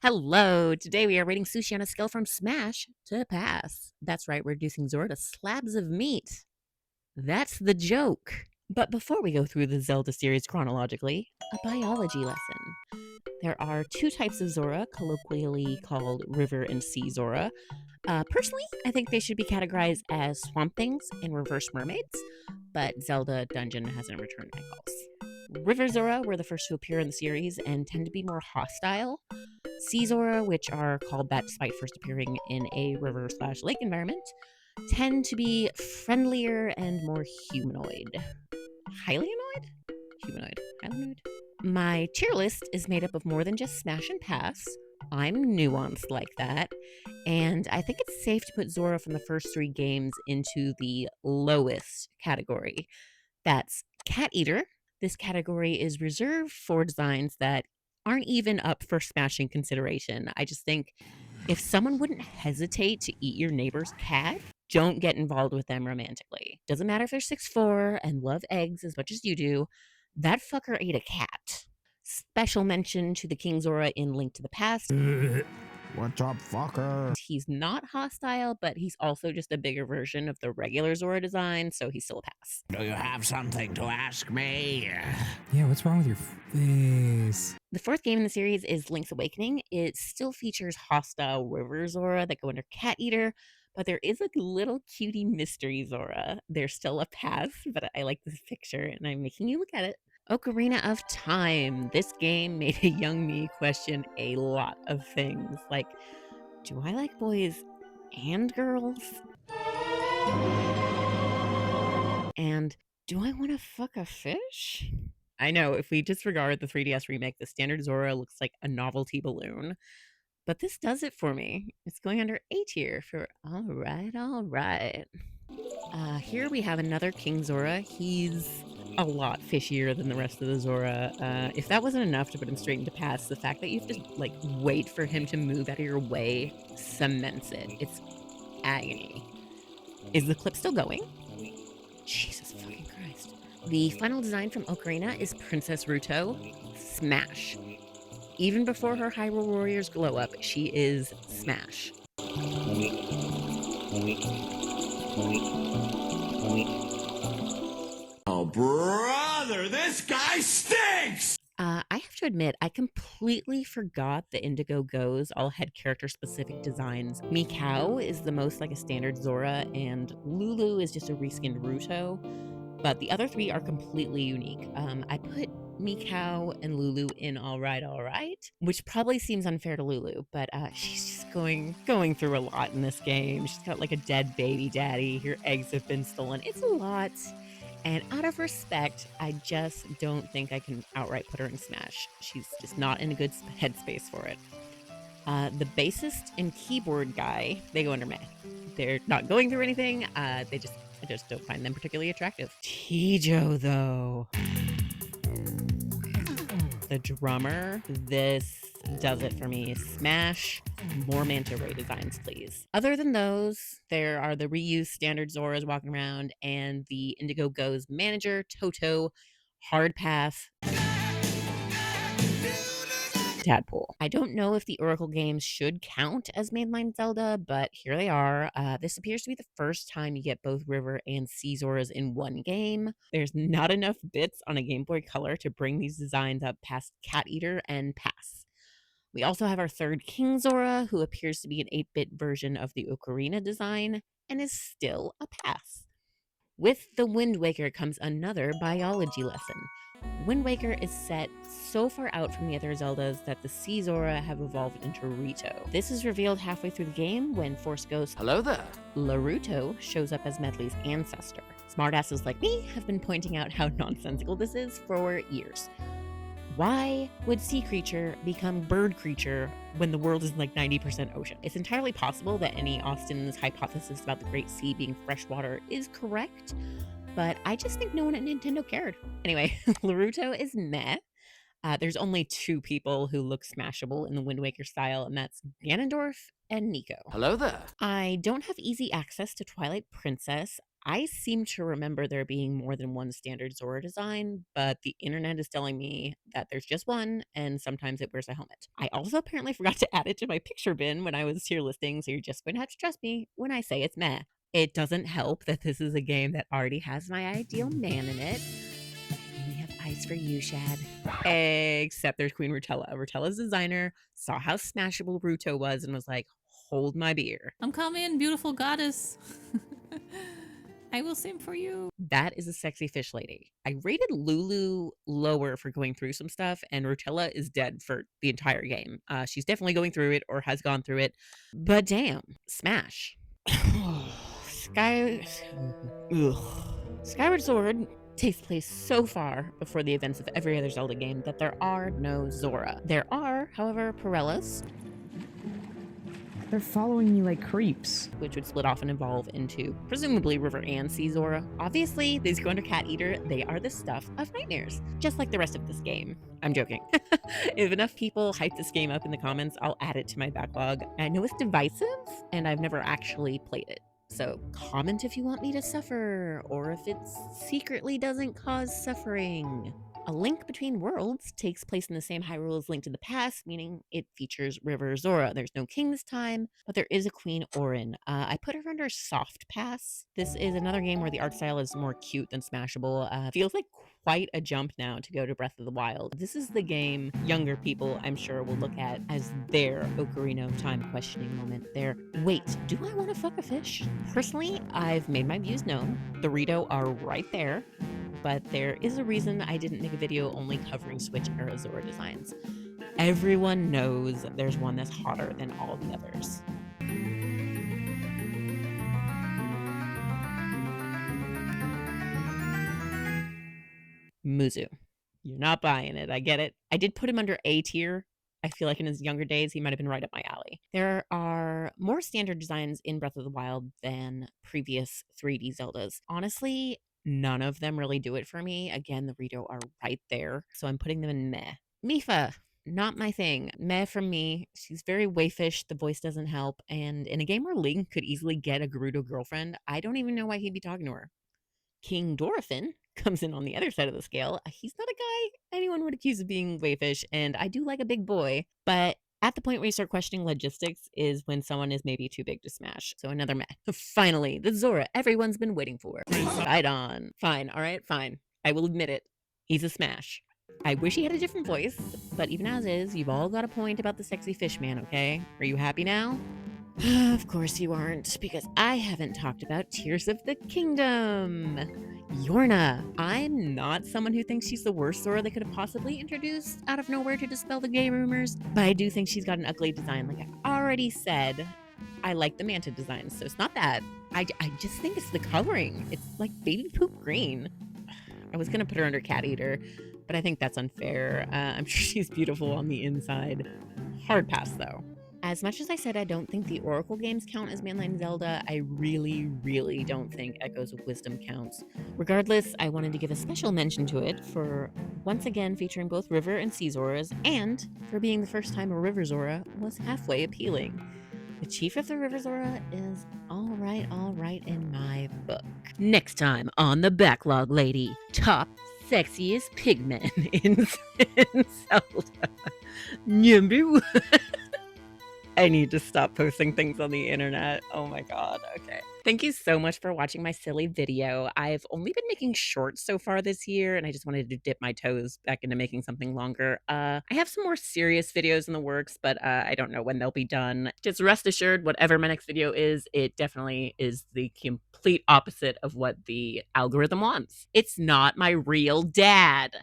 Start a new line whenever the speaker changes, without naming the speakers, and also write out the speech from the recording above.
Hello. Today we are rating sushi on a scale from smash to pass. That's right, we're reducing Zora to slabs of meat. That's the joke. But before we go through the Zelda series chronologically, a biology lesson. There are two types of Zora, colloquially called river and sea Zora. Personally, I think they should be categorized as swamp things and reverse mermaids, but Zelda Dungeon hasn't returned my calls. River Zora were the first to appear in the series and tend to be more hostile. Sea Zora, which are called that despite first appearing in a river/lake environment, tend to be friendlier and more humanoid. Hylianoid? Humanoid. Hylianoid? My tier list is made up of more than just smash and pass. I'm nuanced like that. And I think it's safe to put Zora from the first three games into the lowest category. That's Cat Eater. This category is reserved for designs that aren't even up for smashing consideration. I just think if someone wouldn't hesitate to eat your neighbor's cat, don't get involved with them romantically. Doesn't matter if they're 6'4" and love eggs as much as you do, that fucker ate a cat. Special mention to the King Zora in Link to the Past.
What's up, fucker?
He's not hostile, but he's also just a bigger version of the regular Zora design, so he's still a pass.
Do you have something to ask me?
Yeah, what's wrong with your face?
The fourth game in the series is Link's Awakening. It still features hostile river Zora that go under Cat Eater, but there is a little cutie mystery Zora. They're still a pass, but I like this picture and I'm making you look at it. Ocarina of Time. This game made a young me question a lot of things. Like, do I like boys and girls? And do I want to fuck a fish? I know, if we disregard the 3DS remake, the standard Zora looks like a novelty balloon. But this does it for me. It's going under A tier for all right, all right. Here we have another King Zora. He's a lot fishier than the rest of the Zora. If that wasn't enough to put him straight into pass, the fact that you have to like wait for him to move out of your way cements it. It's agony. Is the clip still going? Jesus fucking Christ. The final design from Ocarina is Princess Rito. Smash. Even before her Hyrule Warriors glow up, she is smash.
Oh, brother, this guy stinks!
I have to admit, I completely forgot the Indigo Go's all had character-specific designs. Mikau is the most like a standard Zora, and Lulu is just a reskinned Ruto. But the other three are completely unique. I put Mikau and Lulu in all right, which probably seems unfair to Lulu, but she's just going through a lot in this game. She's got like a dead baby daddy. Her eggs have been stolen. It's a lot. And out of respect, I just don't think I can outright put her in Smash. She's just not in a good headspace for it. The bassist and keyboard guy, they go under meh. They're not going through anything. I just don't find them particularly attractive. Tijo, though. The drummer, this does it for me. Smash, more Manta Ray designs, please. Other than those, there are the reused standard Zoras walking around and the Indigo Go's manager, Toto, hard pass. Tadpole. I don't know if the Oracle games should count as mainline Zelda, but here they are. This appears to be the first time you get both River and Sea Zoras in one game. There's not enough bits on a Game Boy Color to bring these designs up past Cat Eater and pass. We also have our third King Zora, who appears to be an 8-bit version of the Ocarina design, and is still a pass. With the Wind Waker comes another biology lesson. Wind Waker is set so far out from the other Zeldas that the Sea Zora have evolved into Rito. This is revealed halfway through the game when Force Ghost
Hello there.
Laruto shows up as Medley's ancestor. Smartasses like me have been pointing out how nonsensical this is for years. Why would sea creature become bird creature when the world is like 90% ocean? It's entirely possible that Annie Austin's hypothesis about the Great Sea being freshwater is correct, but I just think no one at Nintendo cared. Anyway, Laruto is meh. There's only two people who look smashable in the Wind Waker style, and that's Ganondorf and Nico.
Hello there.
I don't have easy access to Twilight Princess. I seem to remember there being more than one standard Zora design, but the internet is telling me that there's just one, and sometimes it wears a helmet. I also apparently forgot to add it to my picture bin when I was tier listing, so you're just going to have to trust me when I say it's meh. It doesn't help that this is a game that already has my ideal man in it. I only have eyes for you, Shad. Except there's Queen Rutella. Rutella's designer saw how smashable Rito was and was like, hold my beer.
I'm coming, beautiful goddess. I will sing for you.
That is a sexy fish lady. I rated Lulu lower for going through some stuff, and Rutella is dead for the entire game. She's definitely going through it or has gone through it. But damn, smash. Skyward Sword takes place so far before the events of every other Zelda game that there are no Zora. There are, however, Pirellas,
They're following me like creeps.
which would split off and evolve into presumably River and Sea Zora. Obviously, these go under Cat Eater. They are the stuff of nightmares, just like the rest of this game. I'm joking. If enough people hype this game up in the comments, I'll add it to my backlog. I know it's divisive, and I've never actually played it. So comment if you want me to suffer, or if it secretly doesn't cause suffering. A Link Between Worlds takes place in the same Hyrule as Link to the Past, meaning it features River Zora. There's no king this time, but there is a Queen Orin. I put her under Soft Pass. This is another game where the art style is more cute than smashable. Feels like quite a jump now to go to Breath of the Wild. This is the game younger people, I'm sure, will look at as their Ocarina of Time questioning moment. Their, wait, do I want to fuck a fish? Personally, I've made my views known. The Rito are right there. But there is a reason I didn't make a video only covering Switch era Zora designs. Everyone knows there's one that's hotter than all the others. Muzu. You're not buying it, I get it. I did put him under A tier. I feel like in his younger days, he might have been right up my alley. There are more standard designs in Breath of the Wild than previous 3D Zeldas. Honestly, none of them really do it for me. Again, the Rito are right there, so I'm putting them in meh. Mifa, not my thing. Meh from me. She's very waifish, the voice doesn't help, and in a game where Link could easily get a Gerudo girlfriend, I don't even know why he'd be talking to her. King Dorephin comes in on the other side of the scale. He's not a guy anyone would accuse of being waifish, and I do like a big boy, but at the point where you start questioning logistics is when someone is maybe too big to smash. So another meh. Finally, the Zora everyone's been waiting for. Right on. Fine, all right, fine. I will admit it. He's a smash. I wish he had a different voice, but even as is, you've all got a point about the sexy fish man, okay? Are you happy now? Of course you aren't, because I haven't talked about Tears of the Kingdom. Yorna. I'm not someone who thinks she's the worst Zora they could have possibly introduced out of nowhere to dispel the gay rumors, but I do think she's got an ugly design. Like I already said, I like the Manta design, so it's not that. I just think it's the coloring. It's like baby poop green. I was going to put her under Cat Eater, but I think that's unfair. I'm sure she's beautiful on the inside. Hard pass, though. As much as I said I don't think the Oracle games count as mainline Zelda, I really, really don't think Echoes of Wisdom counts. Regardless, I wanted to give a special mention to it for once again featuring both River and Sea Zoras, and for being the first time a River Zora was halfway appealing. The Chief of the River Zora is all right in my book. Next time on The Backlog Lady, top sexiest pigmen in Zelda. Number 1. I need to stop posting things on the internet. Oh my god, okay. Thank you so much for watching my silly video. I've only been making shorts so far this year, and I just wanted to dip my toes back into making something longer. I have some more serious videos in the works, but I don't know when they'll be done. Just rest assured, whatever my next video is, it definitely is the complete opposite of what the algorithm wants. It's not my real dad.